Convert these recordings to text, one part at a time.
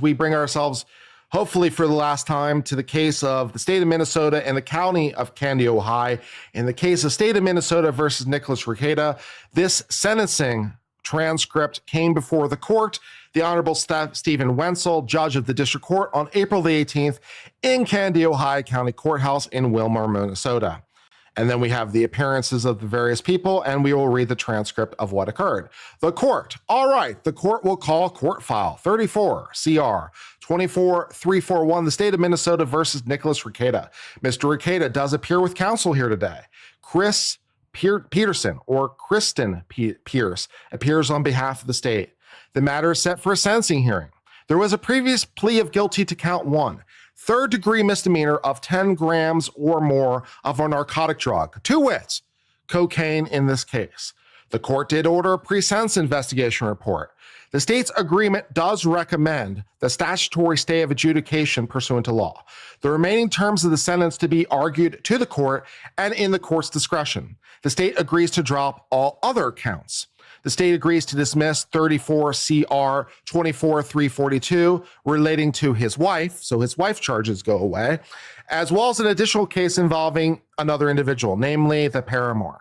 We bring ourselves, hopefully for the last time, to the case of the state of Minnesota and the county of Candido High. In the case of state of Minnesota versus Nicholas Rekieta, this sentencing transcript came before the court, the Honorable Stephen Wenzel, judge of the district court, on April the 18th in Candido High County Courthouse in Willmar, Minnesota. And then we have the appearances of the various people, and we will read the transcript of what occurred. The court. All right, the court will call court file 34 CR 24341, the state of Minnesota versus Nicholas Rekieta. Mr. Rekieta does appear with counsel here today. Chris Peterson, or Kristen Pierce, appears on behalf of the state. The matter is set for a sentencing hearing. There was a previous plea of guilty to count 1. Third-degree misdemeanor of 10 grams or more of a narcotic drug, to wit, cocaine in this case. The court did order a pre-sentence investigation report. The state's agreement does recommend the statutory stay of adjudication pursuant to law. The remaining terms of the sentence to be argued to the court and in the court's discretion. The state agrees to drop all other counts. The state agrees to dismiss 34 CR 24342 relating to his wife, so his wife charges go away, as well as an additional case involving another individual, namely the paramour.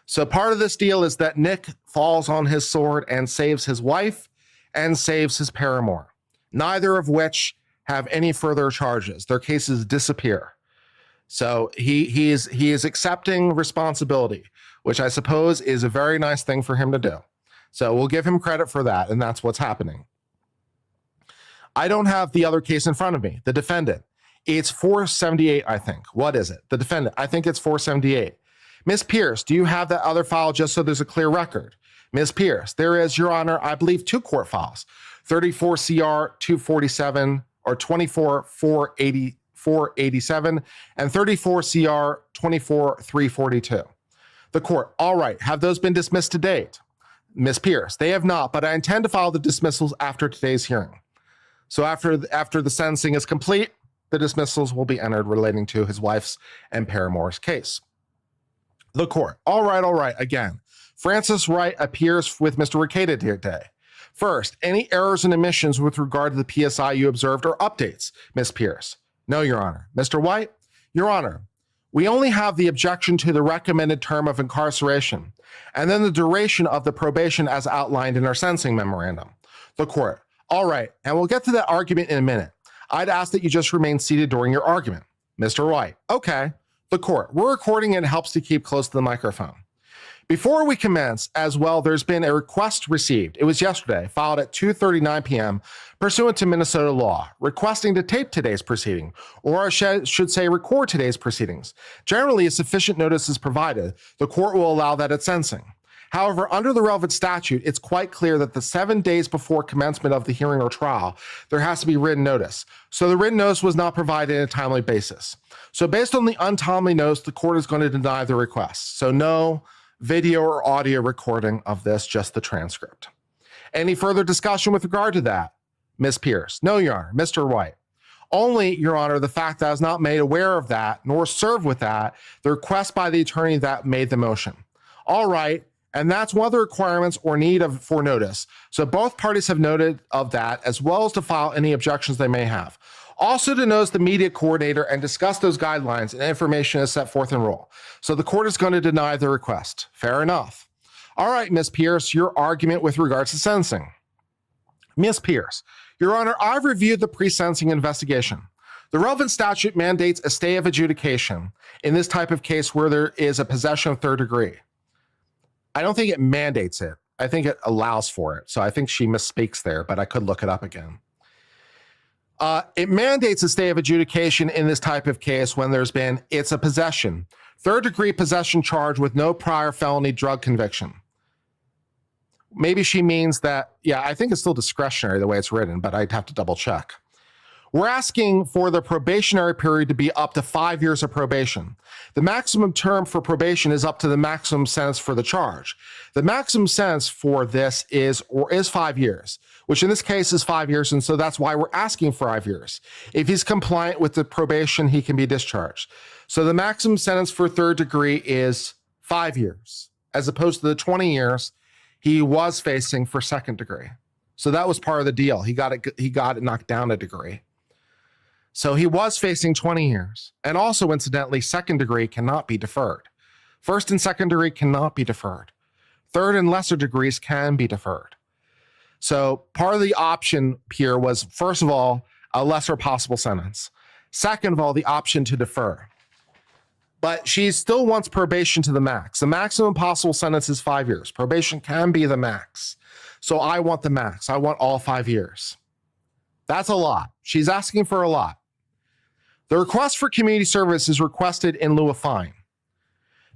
So part of this deal is that Nick falls on his sword and saves his wife and saves his paramour, neither of which have any further charges. Their cases disappear. So he is accepting responsibility, which I suppose is a very nice thing for him to do. So we'll give him credit for that, and that's what's happening. I don't have the other case in front of me, the defendant. It's 478, I think. What is it? The defendant, I think it's 478. Ms. Pierce, do you have that other file just so there's a clear record? Ms. Pierce, there is, Your Honor, I believe 2 court files, 34 CR 247 or 24 487 and 34 CR 24 342. The court, all right, have those been dismissed to date? Ms. Pierce, they have not, but I intend to file the dismissals after today's hearing. So after the sentencing is complete, the dismissals will be entered relating to his wife's and paramour's case. The court, all right, again. Francis Wright appears with Mr. Rekieta today. First, any errors and omissions with regard to the PSI you observed or updates, Ms. Pierce? No, Your Honor. Mr. White, Your Honor, we only have the objection to the recommended term of incarceration and then the duration of the probation as outlined in our sentencing memorandum. The court, all right, and we'll get to that argument in a minute. I'd ask that you just remain seated during your argument. Mr. White, okay. The court, we're recording and it helps to keep close to the microphone. Before we commence, as well, there's been a request received. It was yesterday, filed at 2:39 p.m., pursuant to Minnesota law, requesting to tape today's proceeding, or I should say record today's proceedings. Generally, a sufficient notice is provided. The court will allow that at sentencing. However, under the relevant statute, it's quite clear that the 7 days before commencement of the hearing or trial, there has to be written notice. So the written notice was not provided on a timely basis. So based on the untimely notice, the court is going to deny the request. So no video or audio recording of this, just the transcript. Any further discussion with regard to that? Ms. Pierce? No, Your Honor. Mr. White? Only, Your Honor, the fact that I was not made aware of that, nor served with that, the request by the attorney that made the motion. All right, and that's one of the requirements or need for notice. So both parties have noted of that, as well as to file any objections they may have. Also to notice the media coordinator and discuss those guidelines and information as set forth in rule. So the court is going to deny the request. Fair enough. All right, Ms. Pierce, your argument with regards to sentencing. Ms. Pierce, Your Honor, I've reviewed the pre-sentencing investigation. The relevant statute mandates a stay of adjudication in this type of case where there is a possession of third degree. I don't think it mandates it. I think it allows for it. So I think she misspeaks there, but I could look it up again. It mandates a stay of adjudication in this type of case when it's a possession, third degree possession charge with no prior felony drug conviction. Maybe she means that, yeah, I think it's still discretionary the way it's written, but I'd have to double check. We're asking for the probationary period to be up to 5 years of probation. The maximum term for probation is up to the maximum sentence for the charge. The maximum sentence for this is 5 years, which in this case is 5 years, and so that's why we're asking for 5 years. If he's compliant with the probation, he can be discharged. So the maximum sentence for third degree is 5 years, as opposed to the 20 years he was facing for second degree. So that was part of the deal. He got it knocked down a degree. So he was facing 20 years. And also, incidentally, second degree cannot be deferred. First and second degree cannot be deferred. Third and lesser degrees can be deferred. So part of the option here was, first of all, a lesser possible sentence. Second of all, the option to defer. But she still wants probation to the max. The maximum possible sentence is 5 years. Probation can be the max. So I want the max. I want all 5 years. That's a lot. She's asking for a lot. The request for community service is requested in lieu of fine.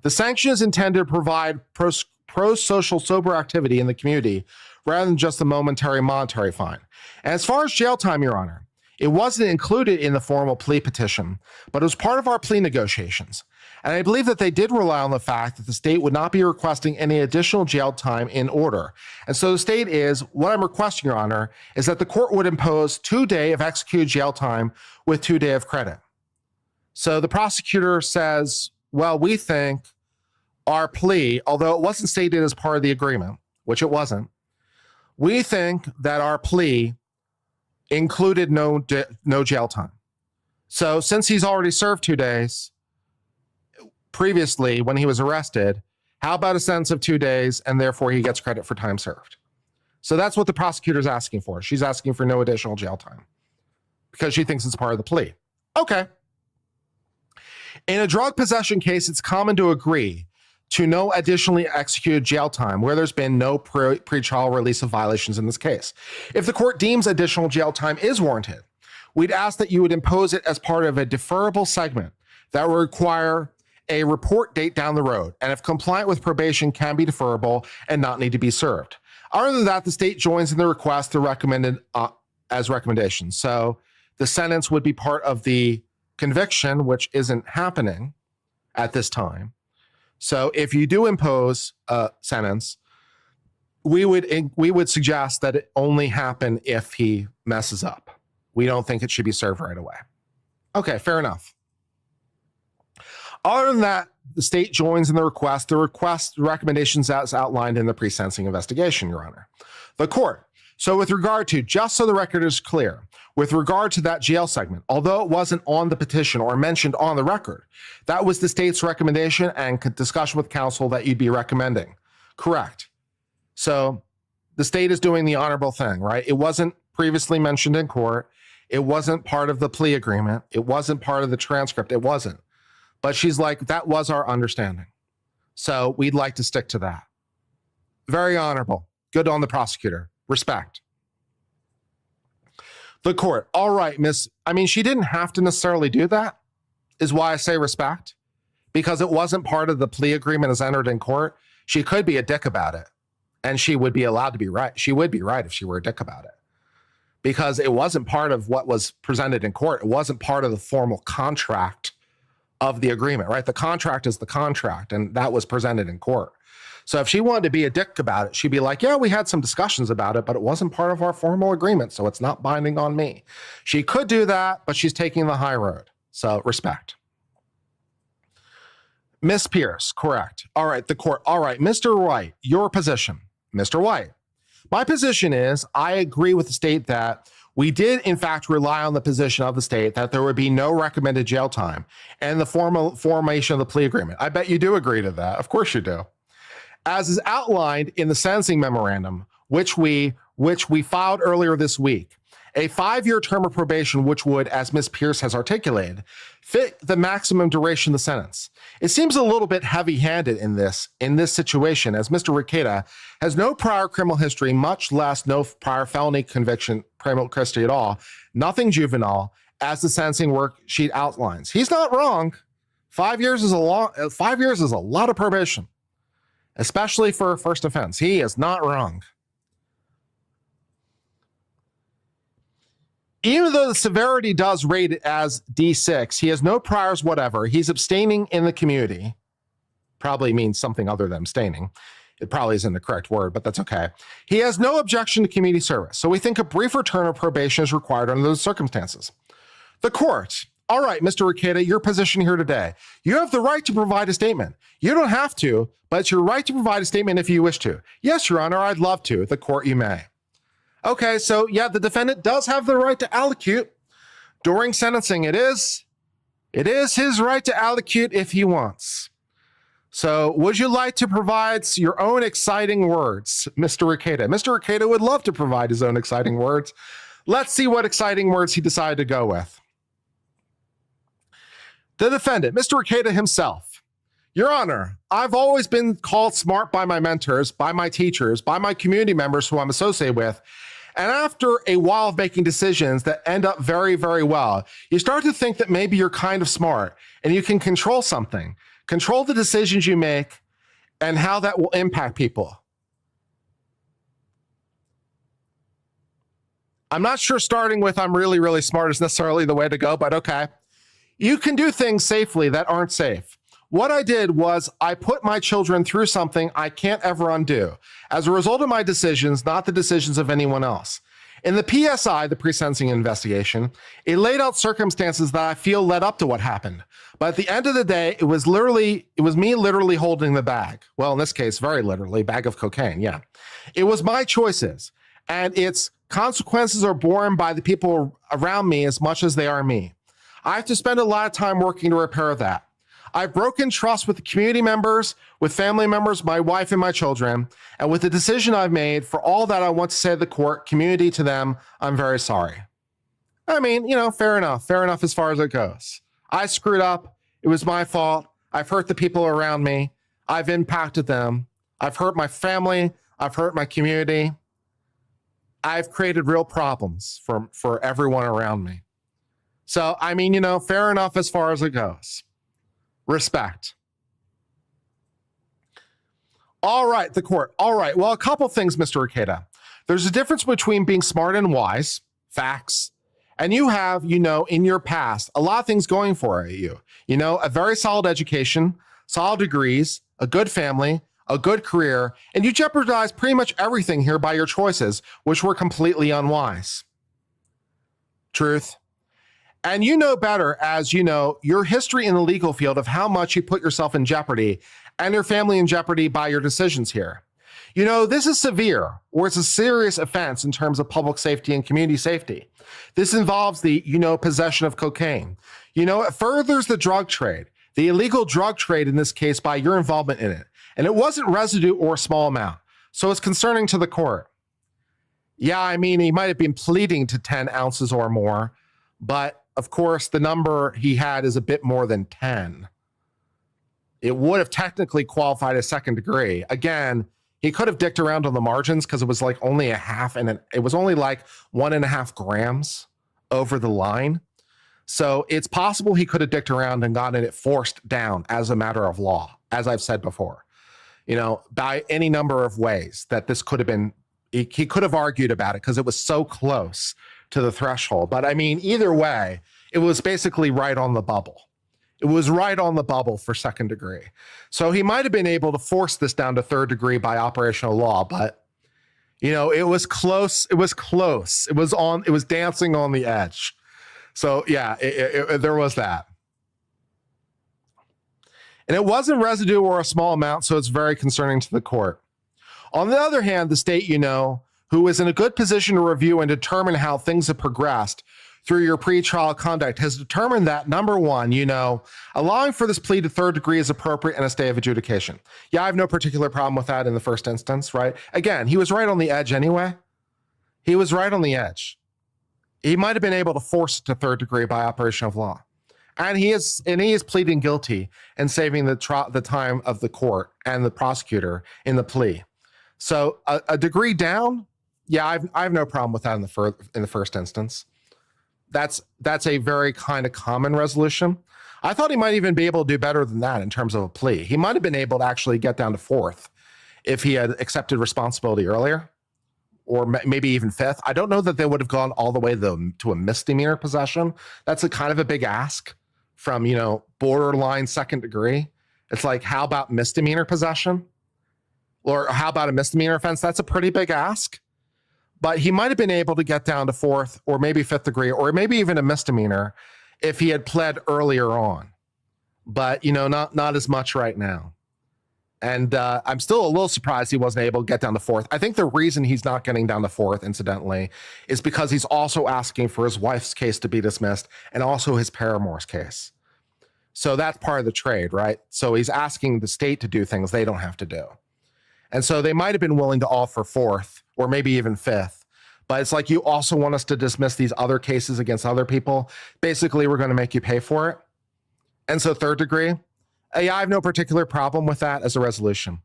The sanction is intended to provide pro-social sober activity in the community rather than just a momentary monetary fine. And as far as jail time, Your Honor, it wasn't included in the formal plea petition, but it was part of our plea negotiations. And I believe that they did rely on the fact that the state would not be requesting any additional jail time in order. And so the state is, what I'm requesting, Your Honor, is that the court would impose 2 days of executed jail time with 2 days of credit. So the prosecutor says, well, we think our plea, although it wasn't stated as part of the agreement, which it wasn't, we think that our plea included no jail time. So since he's already served 2 days previously when he was arrested, how about a sentence of 2 days and therefore he gets credit for time served? So that's what the prosecutor's asking for. She's asking for no additional jail time because she thinks it's part of the plea. Okay. In a drug possession case, it's common to agree to no additionally executed jail time where there's been no pretrial release of violations in this case. If the court deems additional jail time is warranted, we'd ask that you would impose it as part of a deferrable segment that would require a report date down the road, and if compliant with probation can be deferrable and not need to be served. Other than that, the state joins in the request recommended as recommendations. So the sentence would be part of the conviction, which isn't happening at this time. So if you do impose a sentence, we would suggest that it only happen if he messes up. We don't think it should be served right away. Okay, fair enough. Other than that, the state joins in the request recommendations as outlined in the pre-sentencing investigation, Your Honor. The court. So with regard to, just so the record is clear, with regard to that jail segment, although it wasn't on the petition or mentioned on the record, that was the state's recommendation and discussion with counsel that you'd be recommending. Correct. So the state is doing the honorable thing, right? It wasn't previously mentioned in court. It wasn't part of the plea agreement. It wasn't part of the transcript. It wasn't. But she's like, that was our understanding. So we'd like to stick to that. Very honorable. Good on the prosecutor. Respect. The court. All right, miss. I mean, she didn't have to necessarily do that, is why I say respect, because it wasn't part of the plea agreement as entered in court. She could be a dick about it, and she would be allowed to be right. She would be right if she were a dick about it, because it wasn't part of what was presented in court. It wasn't part of the formal contract of the agreement, right? The contract is the contract, and that was presented in court. So if she wanted to be a dick about it, she'd be like, yeah, we had some discussions about it, but it wasn't part of our formal agreement, so it's not binding on me. She could do that, but she's taking the high road. So respect. Miss Pierce, correct. All right, the court. All right, Mr. White, your position. Mr. White, my position is I agree with the state that we did, in fact, rely on the position of the state that there would be no recommended jail time and the formal formation of the plea agreement. I bet you do agree to that. Of course you do. As is outlined in the sentencing memorandum, which we filed earlier this week, a 5-year term of probation, which would, as Ms. Pierce has articulated, fit the maximum duration of the sentence. It seems a little bit heavy-handed in this situation, as Mr. Rekieta has no prior criminal history, much less no prior felony conviction, criminal history at all, nothing juvenile, as the sentencing worksheet outlines. He's not wrong. 5 years is a lot of probation, especially for a first offense. He is not wrong. Even though the severity does rate it as D6, he has no priors whatever. He's abstaining in the community. Probably means something other than abstaining. It probably isn't the correct word, but that's okay. He has no objection to community service, so we think a brief return of probation is required under those circumstances. The court. All right, Mr. Rekieta, your position here today. You have the right to provide a statement. You don't have to, but it's your right to provide a statement if you wish to. Yes, Your Honor, I'd love to. The court, you may. Okay, so yeah, the defendant does have the right to allocute during sentencing. It is his right to allocute if he wants. So would you like to provide your own exciting words, Mr. Rekieta? Mr. Rekieta would love to provide his own exciting words. Let's see what exciting words he decided to go with. The defendant, Mr. Rekieta himself. Your Honor, I've always been called smart by my mentors, by my teachers, by my community members who I'm associated with. And after a while of making decisions that end up very, very well, you start to think that maybe you're kind of smart and you can control something. Control the decisions you make and how that will impact people. I'm not sure starting with I'm really, really smart is necessarily the way to go, but okay. You can do things safely that aren't safe. What I did was I put my children through something I can't ever undo as a result of my decisions, not the decisions of anyone else. In the PSI, the pre-sentencing investigation, it laid out circumstances that I feel led up to what happened. But at the end of the day, it was me literally holding the bag. Well, in this case, very literally, bag of cocaine, yeah. It was my choices, and its consequences are borne by the people around me as much as they are me. I have to spend a lot of time working to repair that. I've broken trust with the community members, with family members, my wife and my children, and with the decision I've made for all that I want to say to the court, community to them, I'm very sorry. I mean, fair enough as far as it goes. I screwed up. It was my fault. I've hurt the people around me. I've impacted them. I've hurt my family. I've hurt my community. I've created real problems for everyone around me. So, I mean, fair enough as far as it goes. Respect. All right, the court. All right, well, a couple things, Mr. Rekieta. There's a difference between being smart and wise, facts, and you have, in your past, a lot of things going for you. A very solid education, solid degrees, a good family, a good career, and you jeopardized pretty much everything here by your choices, which were completely unwise. Truth. And you know better as your history in the legal field of how much you put yourself in jeopardy and your family in jeopardy by your decisions here. This is severe, or it's a serious offense in terms of public safety and community safety. This involves the, possession of cocaine. It furthers the drug trade, the illegal drug trade in this case by your involvement in it. And it wasn't residue or a small amount. So it's concerning to the court. Yeah, I mean, he might have been pleading to 10 ounces or more, but of course, the number he had is a bit more than 10. It would have technically qualified as second degree. Again, he could have dicked around on the margins because it was like only a half, and it was only like 1.5 grams over the line. So it's possible he could have dicked around and gotten it forced down as a matter of law, as I've said before, by any number of ways that this could have been, he could have argued about it because it was so close to the threshold. But I mean, either way, it was basically right on the bubble. It was right on the bubble for second degree. So he might have been able to force this down to third degree by operational law, but it was close. It was close. It was dancing on the edge. So yeah, there was that. And it wasn't residue or a small amount, so it's very concerning to the court. On the other hand, the state, who is in a good position to review and determine how things have progressed through your pretrial conduct, has determined that, number one, allowing for this plea to third degree is appropriate in a stay of adjudication. Yeah, I have no particular problem with that in the first instance, right? Again, he was right on the edge anyway. He was right on the edge. He might have been able to force it to third degree by operation of law. And he is pleading guilty and saving the time of the court and the prosecutor in the plea. So a degree down, yeah, I have no problem with that in the first instance. That's a very kind of common resolution. I thought he might even be able to do better than that in terms of a plea. He might have been able to actually get down to fourth if he had accepted responsibility earlier, or maybe even fifth. I don't know that they would have gone all the way to a misdemeanor possession. That's a kind of a big ask from, borderline second degree. It's like, how about misdemeanor possession? Or how about a misdemeanor offense? That's a pretty big ask. But he might have been able to get down to fourth or maybe fifth degree or maybe even a misdemeanor if he had pled earlier on. But, not as much right now. And I'm still a little surprised he wasn't able to get down to fourth. I think the reason he's not getting down to fourth, incidentally, is because he's also asking for his wife's case to be dismissed and also his paramour's case. So that's part of the trade, right? So he's asking the state to do things they don't have to do. And so they might have been willing to offer fourth or maybe even fifth. But it's like, you also want us to dismiss these other cases against other people. Basically, we're going to make you pay for it. And so third degree, yeah, I have no particular problem with that as a resolution.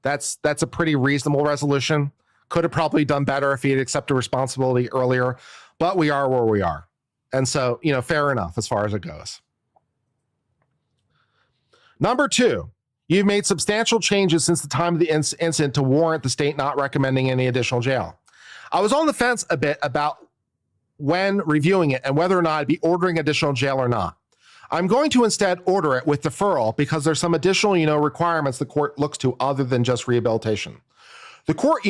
That's a pretty reasonable resolution. Could have probably done better if he had accepted responsibility earlier, but we are where we are. And so, fair enough as far as it goes. Number two, you've made substantial changes since the time of the incident to warrant the state not recommending any additional jail. I was on the fence a bit about when reviewing it and whether or not I'd be ordering additional jail or not. I'm going to instead order it with deferral because there's some additional, requirements the court looks to other than just rehabilitation. The court,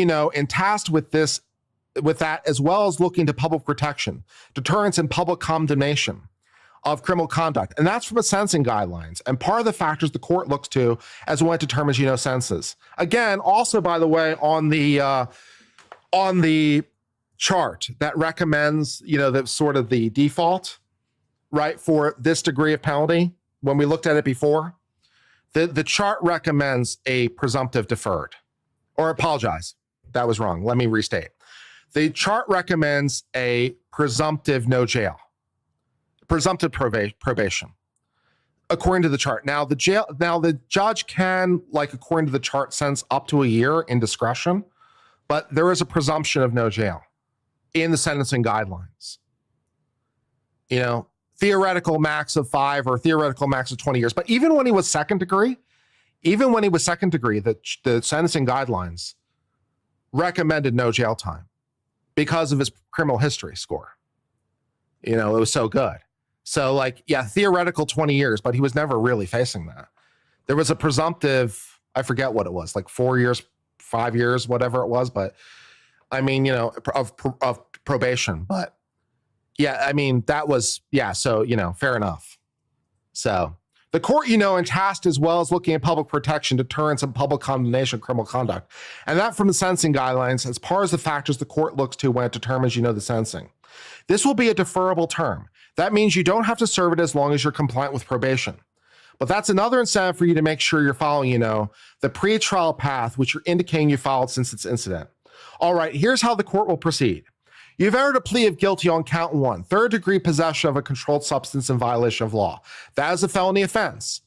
tasked with that, as well as looking to public protection, deterrence, and public condemnation of criminal conduct. And that's from the sentencing guidelines. And part of the factors the court looks to as when it determines, sentences. Again, also, by the way, on the chart that recommends, the sort of the default, right, for this degree of penalty, when we looked at it before, the chart recommends a presumptive deferred. Or apologize, that was wrong. Let me restate. The chart recommends a presumptive no jail, presumptive probation, according to the chart. Now the judge can, according to the chart, sentence up to a year in discretion, but there is a presumption of no jail in the sentencing guidelines. Theoretical max of 5 or theoretical max of 20 years. But even when he was second degree, the sentencing guidelines recommended no jail time because of his criminal history score. It was so good. So theoretical 20 years, but he was never really facing that. There was a presumptive, I forget what it was, 4 years, 5 years, whatever it was. But I mean, of probation, but yeah, I mean, that was, so, fair enough. So the court, tasked as well as looking at public protection, deterrence, and public condemnation of criminal conduct. And that from the sentencing guidelines as part of the factors the court looks to when it determines, the sentencing. This will be a deferrable term. That means you don't have to serve it as long as you're compliant with probation. But that's another incentive for you to make sure you're following, the pretrial path, which you're indicating you followed since its incident. All right, here's how the court will proceed. You've entered a plea of guilty on count 1, third-degree possession of a controlled substance in violation of law. That is a felony offense.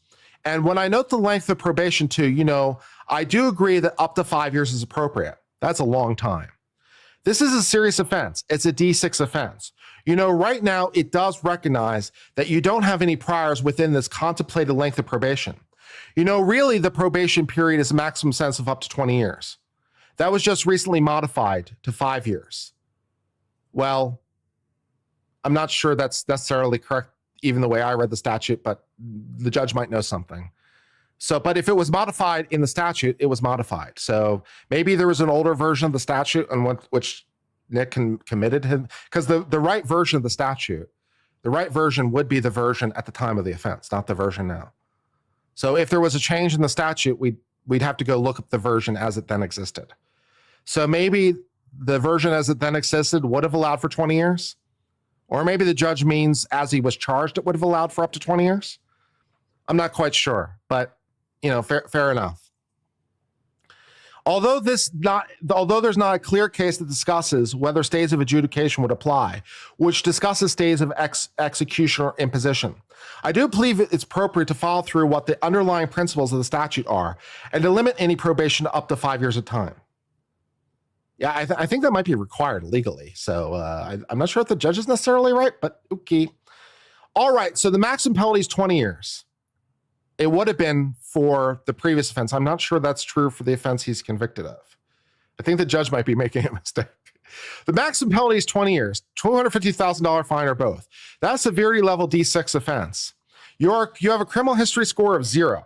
And when I note the length of probation too, I do agree that up to 5 years is appropriate. That's a long time. This is a serious offense. It's a D6 offense. Right now, it does recognize that you don't have any priors within this contemplated length of probation. Really, the probation period is a maximum sentence of up to 20 years. That was just recently modified to 5 years. Well, I'm not sure that's necessarily correct, even the way I read the statute, but the judge might know something. So, but if it was modified in the statute, it was modified. So maybe there was an older version of the statute and which Nick committed him, because the right version of the statute, the right version would be the version at the time of the offense, not the version now. So if there was a change in the statute, we'd have to go look up the version as it then existed. So maybe the version as it then existed would have allowed for 20 years. Or maybe the judge means as he was charged, it would have allowed for up to 20 years. I'm not quite sure, but fair enough. Although there's not a clear case that discusses whether stays of adjudication would apply, which discusses stays of execution or imposition, I do believe it's appropriate to follow through what the underlying principles of the statute are and to limit any probation to up to 5 years of time. Yeah, I think that might be required legally. So I'm not sure if the judge is necessarily right, but okay. All right, so the maximum penalty is 20 years. It would have been for the previous offense. I'm not sure that's true for the offense he's convicted of. I think the judge might be making a mistake. The maximum penalty is 20 years, $250,000 fine or both. That's a severity level D6 offense. You have a criminal history score of 0.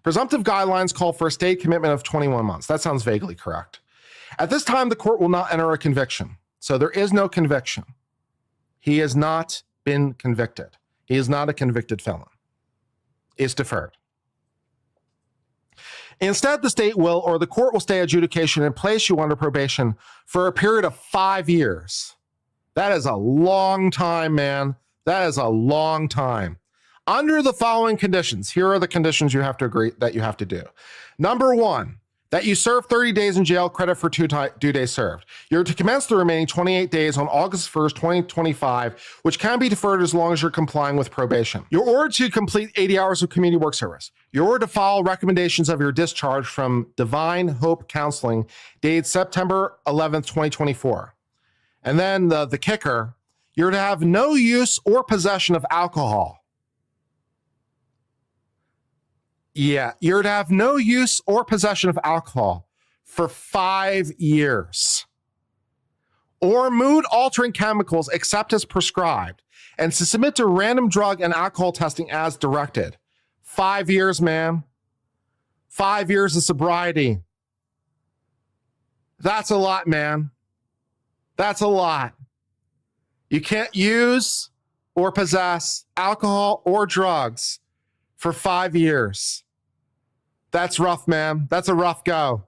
Presumptive guidelines call for a state commitment of 21 months. That sounds vaguely correct. At this time, the court will not enter a conviction. So there is no conviction. He has not been convicted. He is not a convicted felon. It's deferred. Instead, the state will or the court will stay adjudication and place you under probation for a period of 5 years. That is a long time, man. That is a long time. Under the following conditions, here are the conditions you have to agree that you have to do. Number 1, that you serve 30 days in jail, credit for due days served. You're to commence the remaining 28 days on August 1st, 2025, which can be deferred as long as you're complying with probation. You're ordered to complete 80 hours of community work service. You're ordered to follow recommendations of your discharge from Divine Hope Counseling, dated September 11th, 2024. And then the kicker, you're to have no use or possession of alcohol. Yeah, you're to have no use or possession of alcohol for 5 years. Or mood-altering chemicals except as prescribed, and to submit to random drug and alcohol testing as directed. 5 years, man. 5 years of sobriety. That's a lot, man. That's a lot. You can't use or possess alcohol or drugs for 5 years. That's rough, man. That's a rough go.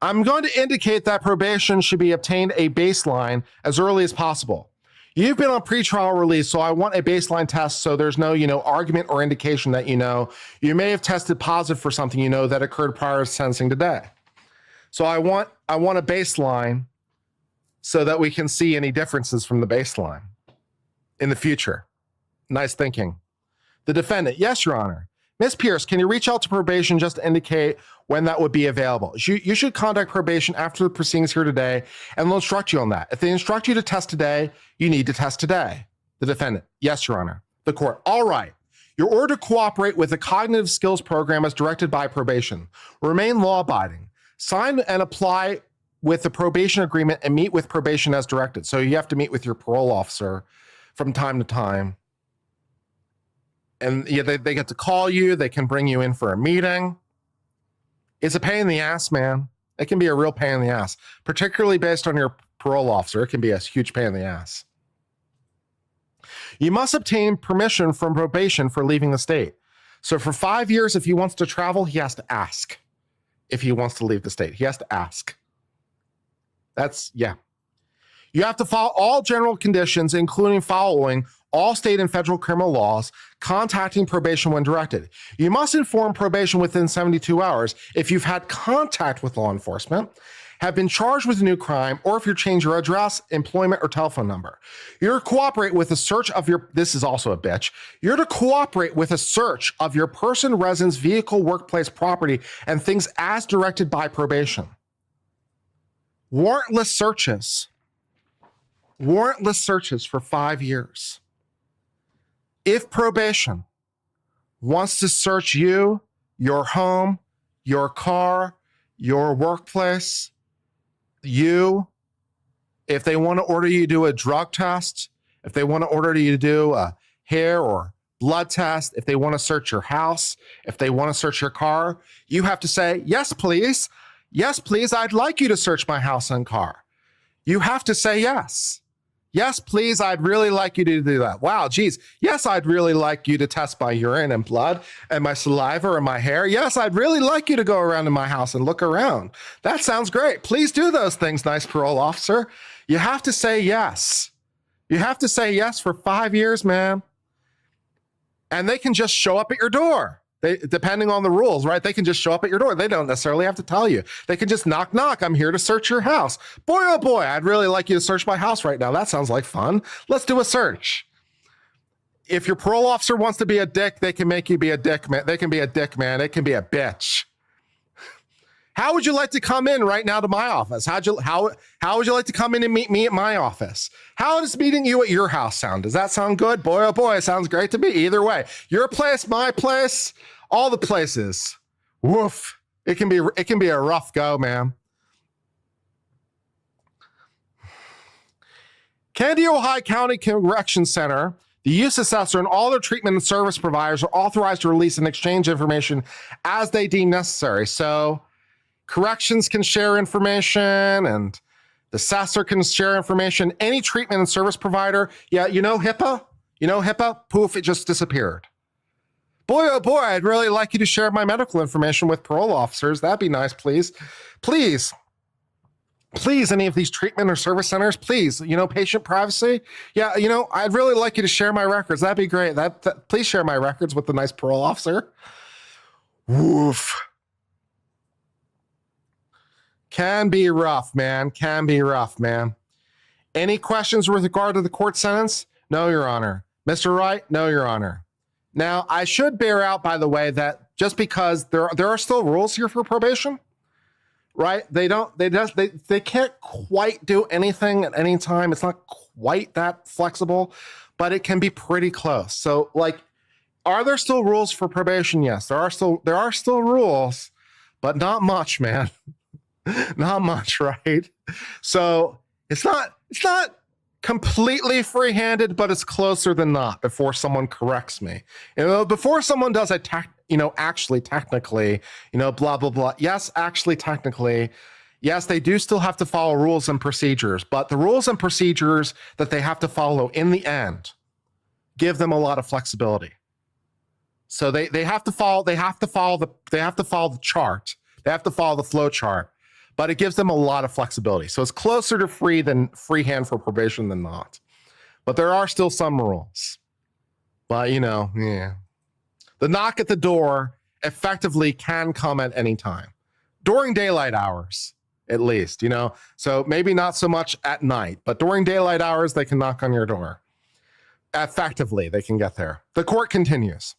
I'm going to indicate that probation should be obtained a baseline as early as possible. You've been on pretrial release, so I want a baseline test so there's no, argument or indication that, you may have tested positive for something, that occurred prior to sentencing today. So I want a baseline so that we can see any differences from the baseline in the future. Nice thinking. The defendant, yes, Your Honor. Ms. Pierce, can you reach out to probation just to indicate when that would be available? You should contact probation after the proceedings here today, and they'll instruct you on that. If they instruct you to test today, you need to test today. The defendant, yes, Your Honor. The court, all right. You're ordered to cooperate with the cognitive skills program as directed by probation. Remain law-abiding. Sign and apply with the probation agreement and meet with probation as directed. So you have to meet with your parole officer from time to time. And they get to call you. They can bring you in for a meeting. It's a pain in the ass, man. It can be a real pain in the ass, particularly based on your parole officer. It can be a huge pain in the ass. You must obtain permission from probation for leaving the state. So for 5 years, if he wants to travel, he has to ask. If he wants to leave the state, he has to ask. Yeah. You have to follow all general conditions, including following all state and federal criminal laws, contacting probation when directed. You must inform probation within 72 hours if you've had contact with law enforcement, have been charged with a new crime, or if you change your address, employment, or telephone number. You're to cooperate with a search of your, this is also a bitch, you're to cooperate with a search of your person, residence, vehicle, workplace, property, and things as directed by probation. Warrantless searches for 5 years. If probation wants to search you, your home, your car, your workplace, if they want to order you to do a drug test, if they want to order you to do a hair or blood test, if they want to search your house, if they want to search your car, you have to say, yes, please. Yes, please. I'd like you to search my house and car. You have to say yes. Yes, please, I'd really like you to do that. Wow, geez. Yes, I'd really like you to test my urine and blood and my saliva and my hair. Yes, I'd really like you to go around in my house and look around. That sounds great. Please do those things, nice parole officer. You have to say yes. You have to say yes for 5 years, man. And they can just show up at your door. Depending on the rules, right? They can just show up at your door. They don't necessarily have to tell you. They can just knock, knock. I'm here to search your house. Boy, oh boy, I'd really like you to search my house right now. That sounds like fun. Let's do a search. If your parole officer wants to be a dick, they can make you be a dick, man. They can be a dick, man. It can be a bitch. How would you like to come in right now to my office? How would you like to come in and meet me at my office? How does meeting you at your house sound? Does that sound good? Boy, oh boy, it sounds great to me. Either way, your place, my place, all the places. Woof. It can be a rough go, man. Candy, Ohio County Correction Center, the use assessor, and all their treatment and service providers are authorized to release and exchange information as they deem necessary. So corrections can share information, and the assessor can share information. Any treatment and service provider, yeah, HIPAA? HIPAA? Poof, it just disappeared. Boy, oh boy, I'd really like you to share my medical information with parole officers. That'd be nice, please. Please, any of these treatment or service centers, please, patient privacy. Yeah, I'd really like you to share my records. That'd be great. Please share my records with the nice parole officer. Woof. Can be rough, man. Any questions with regard to the court sentence? No, Your Honor. Mr. Wright? No, Your Honor. Now, I should bear out, by the way, that just because there are still rules here for probation, right? They can't quite do anything at any time. It's not quite that flexible, but it can be pretty close. So, are there still rules for probation? Yes, there are still rules, but not much, man. Not much, right? So it's not completely free-handed, but it's closer than not before someone corrects me. Before someone does actually technically, blah, blah, blah. Yes, actually technically, yes, they do still have to follow rules and procedures, but the rules and procedures that they have to follow in the end give them a lot of flexibility. So they have to follow the chart. They have to follow the flow chart. But it gives them a lot of flexibility. So it's closer to freehand for probation than not. But there are still some rules. But, yeah. The knock at the door effectively can come at any time. During daylight hours, at least, So maybe not so much at night, but during daylight hours, they can knock on your door. Effectively, they can get there. The court continues.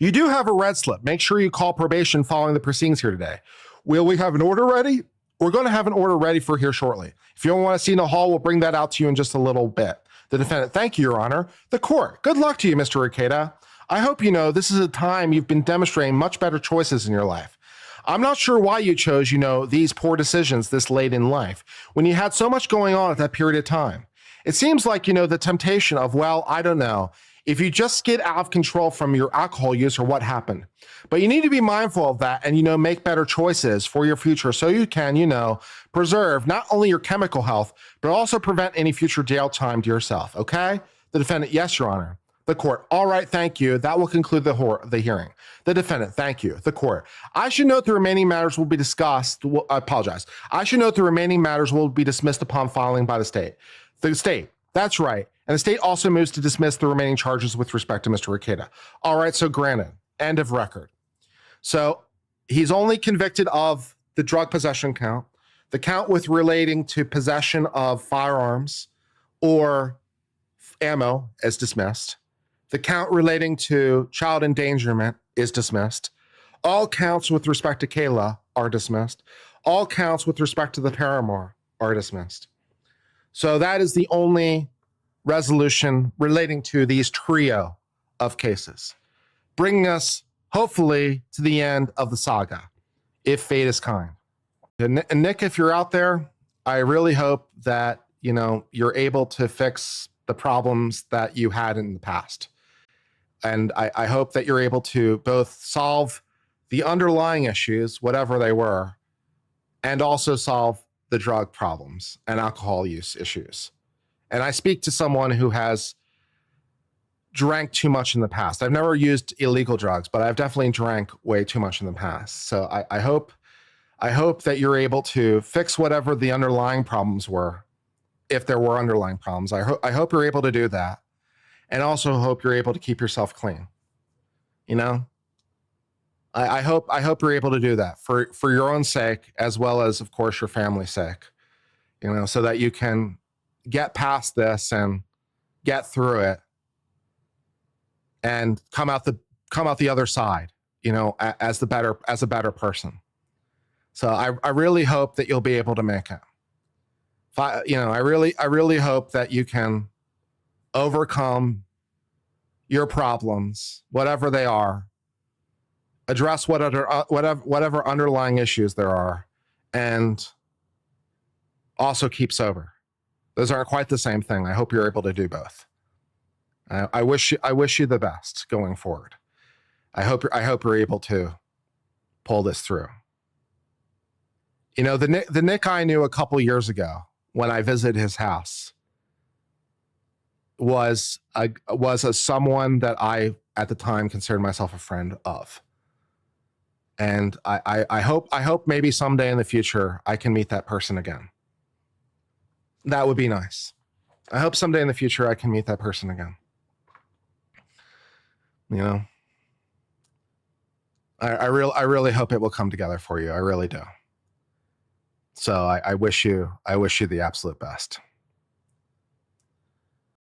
You do have a red slip. Make sure you call probation following the proceedings here today. Will we have an order ready? We're going to have an order ready for here shortly. If you don't want to see in the hall, we'll bring that out to you in just a little bit. The defendant, thank you, Your Honor. The court, good luck to you, Mr. Rekieta. I hope you know this is a time you've been demonstrating much better choices in your life. I'm not sure why you chose, these poor decisions this late in life when you had so much going on at that period of time. It seems like, the temptation of, well, I don't know, if you just get out of control from your alcohol use or what happened. But you need to be mindful of that and, make better choices for your future so you can, preserve not only your chemical health, but also prevent any future jail time to yourself, okay? The defendant, yes, Your Honor. The court, all right, thank you. That will conclude the hearing. The defendant, thank you. The court, I should note the remaining matters will be discussed. I apologize. I should note the remaining matters will be dismissed upon filing by the state. The state, that's right. And the state also moves to dismiss the remaining charges with respect to Mr. Rekieta. All right, so granted, end of record. So he's only convicted of the drug possession count, the count with relating to possession of firearms or ammo is dismissed. The count relating to child endangerment is dismissed. All counts with respect to Kayla are dismissed. All counts with respect to the paramour are dismissed. So that is the only resolution relating to these trio of cases, bringing us hopefully to the end of the saga, if fate is kind. And Nick, if you're out there, I really hope that, you're able to fix the problems that you had in the past. And I hope that you're able to both solve the underlying issues, whatever they were, and also solve the drug problems and alcohol use issues. And I speak to someone who has drank too much in the past. I've never used illegal drugs, but I've definitely drank way too much in the past. So I hope that you're able to fix whatever the underlying problems were, if there were underlying problems. I hope you're able to do that, and also hope you're able to keep yourself clean. I hope you're able to do that for your own sake, as well as, of course, your family's sake. So that you can get past this and get through it and come out the other side, as a better person. So I really hope that you'll be able to make it. I really hope that you can overcome your problems, whatever they are, address whatever underlying issues there are, and also keep sober. Those aren't quite the same thing. I hope you're able to do both. I wish you the best going forward. I hope you're able to pull this through. The Nick I knew a couple years ago when I visited his house was someone that I at the time considered myself a friend of. And I hope maybe someday in the future I can meet that person again. That would be nice. I hope someday in the future I can meet that person again. You know, I really hope it will come together for you. I really do. So I wish you the absolute best.